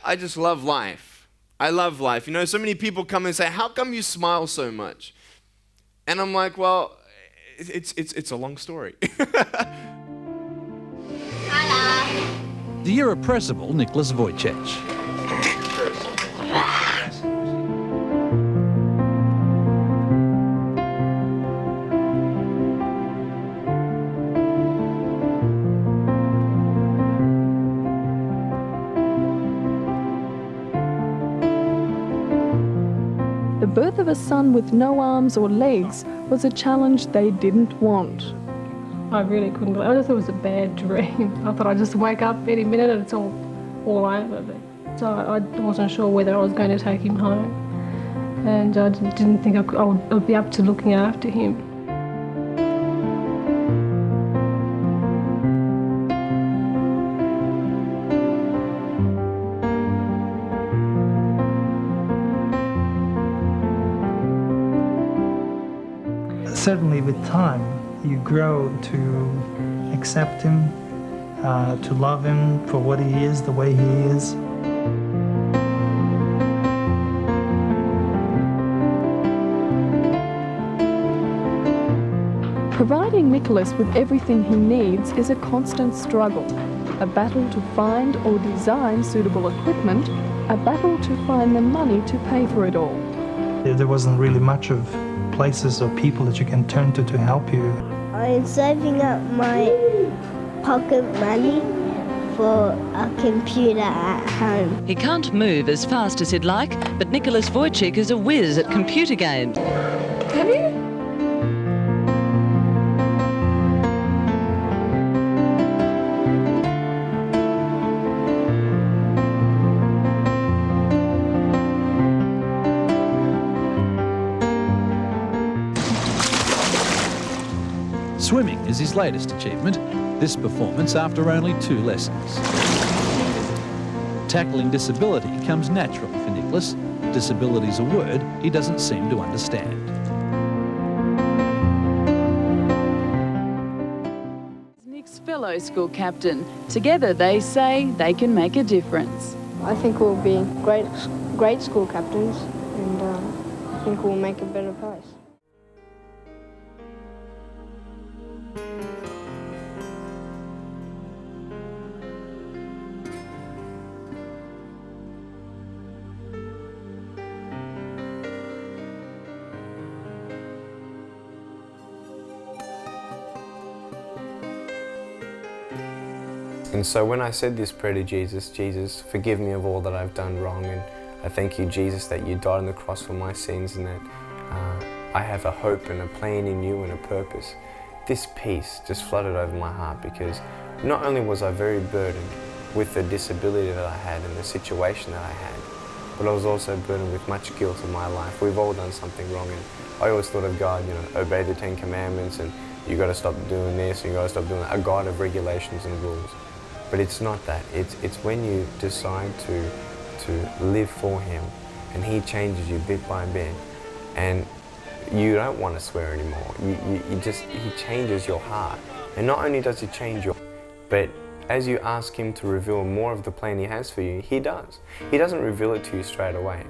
I just love life. I love life. You know, so many people come and say, how come you smile so much? And I'm like, well, it's a long story. The irrepressible Nicholas Vujicic. The birth of a son with no arms or legs was a challenge they didn't want. I really couldn't believe it. I just thought it was a bad dream. I thought I'd just wake up any minute and it's all over. But so I wasn't sure whether I was going to take him home. And I didn't think I would be up to looking after him. Certainly with time, you grow to accept him, to love him for what he is, the way he is. Providing Nicholas with everything he needs is a constant struggle, a battle to find or design suitable equipment, a battle to find the money to pay for it all. There wasn't really much of places or people that you can turn to help you. I'm saving up my pocket money for a computer at home. He can't move as fast as he'd like, but Nicholas Vujicic is a whiz at computer games. Have you? Swimming is his latest achievement, this performance after only 2 lessons. Tackling disability comes naturally for Nicholas. Disability's a word he doesn't seem to understand. Nick's fellow school captain. Together they say they can make a difference. I think we'll be great school captains, and I think we'll make a better place. And so when I said this prayer to Jesus, Jesus, forgive me of all that I've done wrong, and I thank you, Jesus, that you died on the cross for my sins, and that I have a hope and a plan in you and a purpose. This peace just flooded over my heart, because not only was I very burdened with the disability that I had and the situation that I had, but I was also burdened with much guilt in my life. We've all done something wrong, and I always thought of God, you know, obey the 10 Commandments, and you got to stop doing this, and you got to stop doing that, a God of regulations and rules. But it's not that. It's when you decide to live for Him, and He changes you bit by bit, and you don't want to swear anymore. He changes your heart. And not only does He change your heart, but as you ask Him to reveal more of the plan He has for you, He does. He doesn't reveal it to you straight away.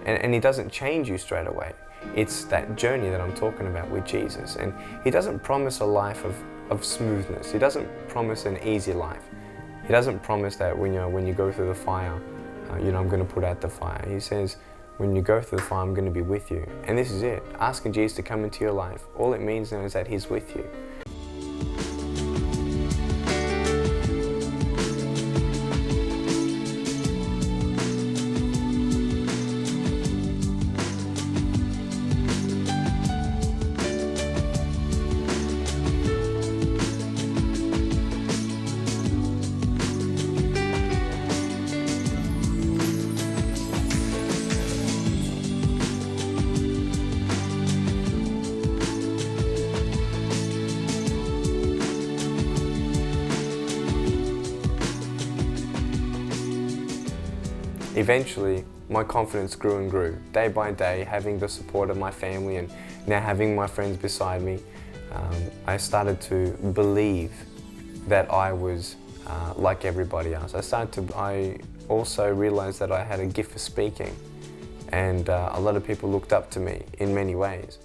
And He doesn't change you straight away. It's that journey that I'm talking about with Jesus. And He doesn't promise a life of smoothness. He doesn't promise an easy life. He doesn't promise that when you go through the fire, I'm going to put out the fire. He says, when you go through the fire, I'm going to be with you. And this is it. Asking Jesus to come into your life, all it means now is that He's with you. Eventually, my confidence grew and grew, day by day, having the support of my family and now having my friends beside me. I started to believe that I was like everybody else. I also realized that I had a gift for speaking, and a lot of people looked up to me in many ways.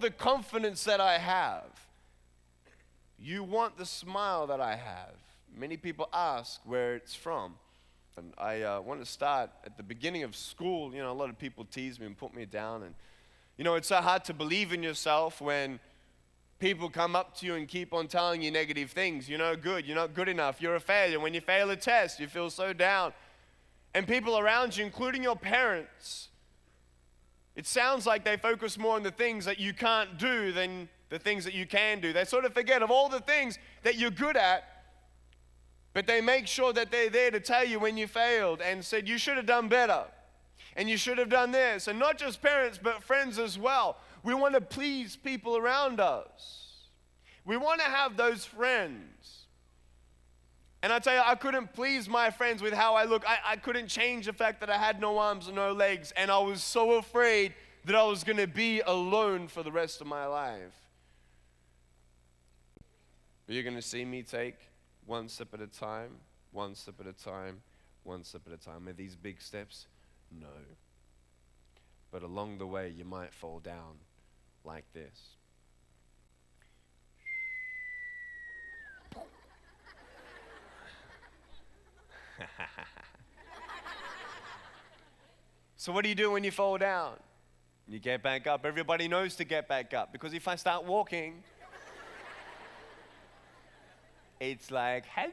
The confidence that I have. You want the smile that I have. Many people ask where it's from. And I want to start at the beginning of school. You know, a lot of people tease me and put me down. And, you know, it's so hard to believe in yourself when people come up to you and keep on telling you negative things. You're no good. You're not good enough. You're a failure. When you fail a test, you feel so down. And people around you, including your parents, it sounds like they focus more on the things that you can't do than the things that you can do. They sort of forget of all the things that you're good at, but they make sure that they're there to tell you when you failed and said, you should have done better, and you should have done this. And not just parents, but friends as well. We want to please people around us. We want to have those friends. And I tell you, I couldn't please my friends with how I look. I couldn't change the fact that I had no arms and no legs, and I was so afraid that I was going to be alone for the rest of my life. But you're going to see me take one step at a time, one step at a time, one step at a time. Are these big steps? No. But along the way, you might fall down like this. So what do you do when you fall down? You get back up. Everybody knows to get back up, because if I start walking, it's like, hello.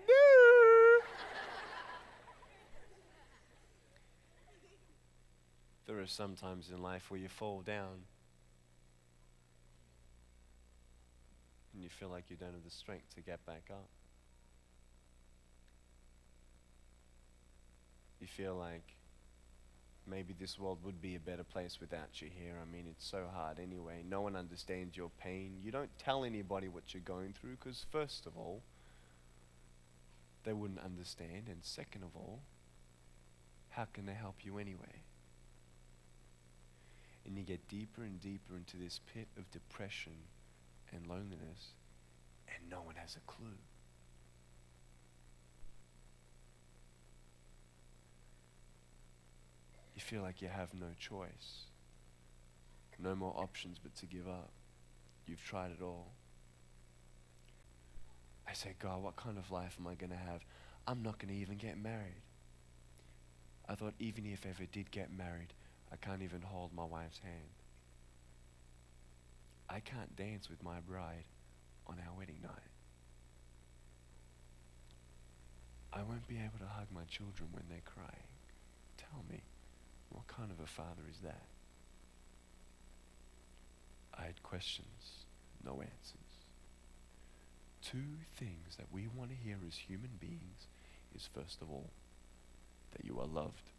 There are some times in life where you fall down and you feel like you don't have the strength to get back up. You feel like maybe this world would be a better place without you here. I mean, it's so hard anyway. No one understands your pain. You don't tell anybody what you're going through, because first of all, they wouldn't understand, and second of all, how can they help you anyway? And you get deeper and deeper into this pit of depression and loneliness, and no one has a clue. You feel like you have no choice, no more options but to give up. You've tried it all. I say, God, what kind of life am I going to have? I'm not going to even get married. I thought even if I ever did get married, I can't even hold my wife's hand. I can't dance with my bride on our wedding night. I won't be able to hug my children when they're crying. Tell me, what kind of a father is that? I had questions, no answers. Two things that we want to hear as human beings is, first of all, that you are loved.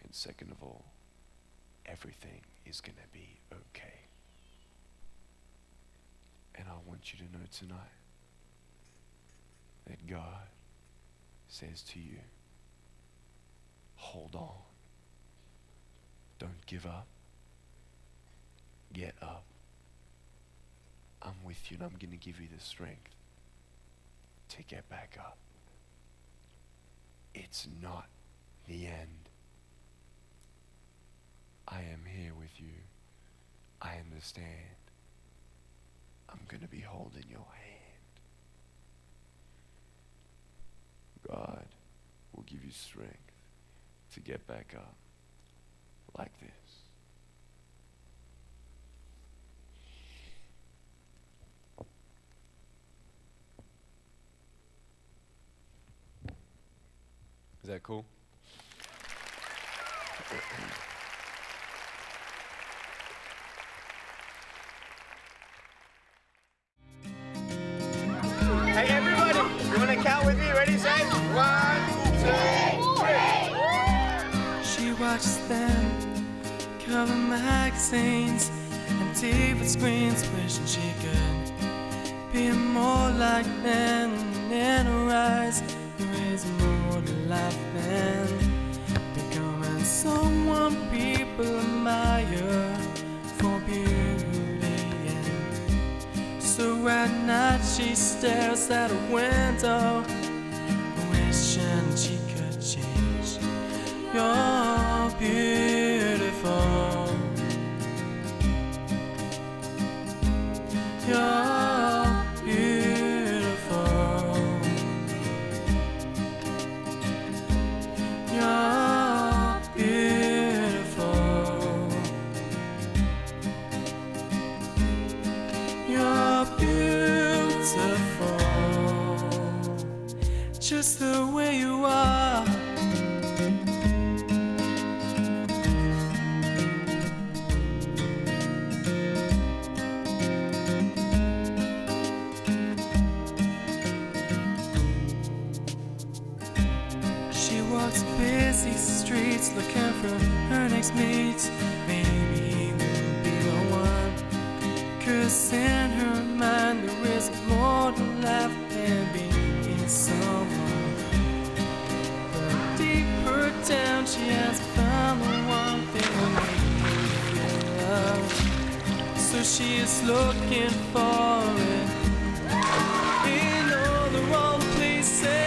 And second of all, everything is going to be okay. And I want you to know tonight that God says to you, hold on. Don't give up. Get up. I'm with you, and I'm going to give you the strength to get back up. It's not the end. I am here with you. I understand. I'm going to be holding your hand. God will give you strength to get back up like this. Is that cool? Hey everybody, you want to count with me? Ready, say? 1, 2, 3. She watches them cover magazines and TV screens, wishing she could be more like them. And in her eyes, there is more to life than becoming someone people admire for beauty. And so at night she stares out a window, wishing she could change. You're beautiful. You're beautiful. You're beautiful. You're beautiful. Just the way you are. Busy streets looking for her next mate. Maybe he will be the one, 'cause in her mind there is more to life than being someone. But deeper down she has found the one thing that makes her feel loved. So she is looking for it in all the wrong places.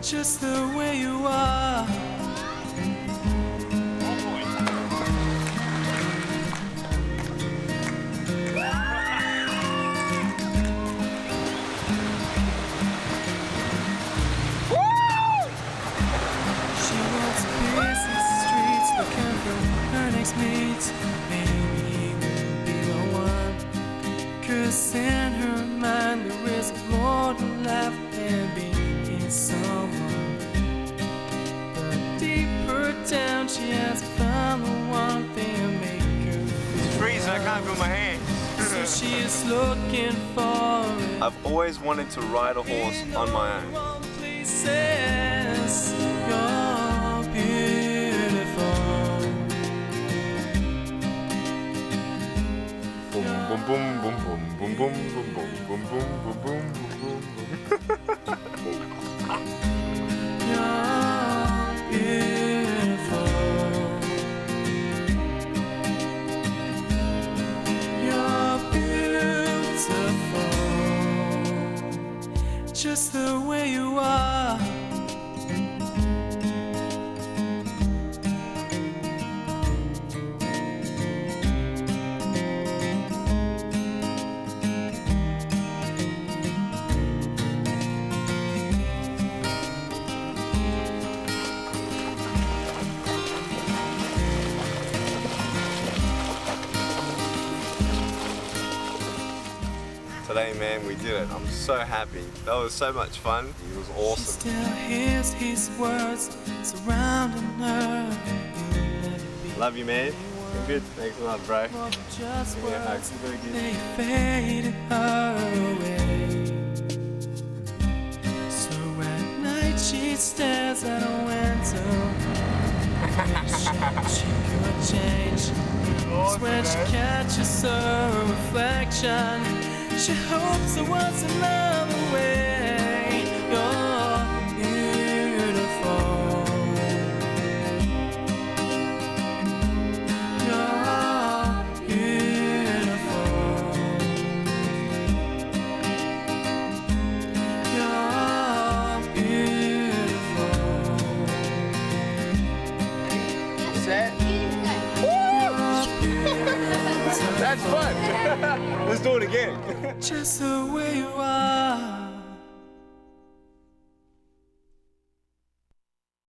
Just the way you are. She walks busy streets looking for her next mate. Maybe he will be the one, 'cause in her mind there is more to life than being someone. But deeper down she has found the one thing to make her feel. It's freezing, I can't feel my hands. So she is looking for it. I've always wanted to ride a horse on my own. Places. You're beautiful. Boom, boom, boom, boom, boom, boom, boom, boom, boom, boom, boom, boom, boom, boom. You're beautiful. You're beautiful. Just the way you are. Today, man, we did it. I'm so happy. That was so much fun. It was She awesome. still hears his words surrounding her. Love you, man. You're good. Thanks a lot, bro. Just Give me a hug. words, they faded her away. So at night she stares at a window. She could change. It's when she catches her reflection. She hopes there was another way. You're beautiful. You're beautiful. You're beautiful. Set. That's fun. Let's do it again. Just the way you are.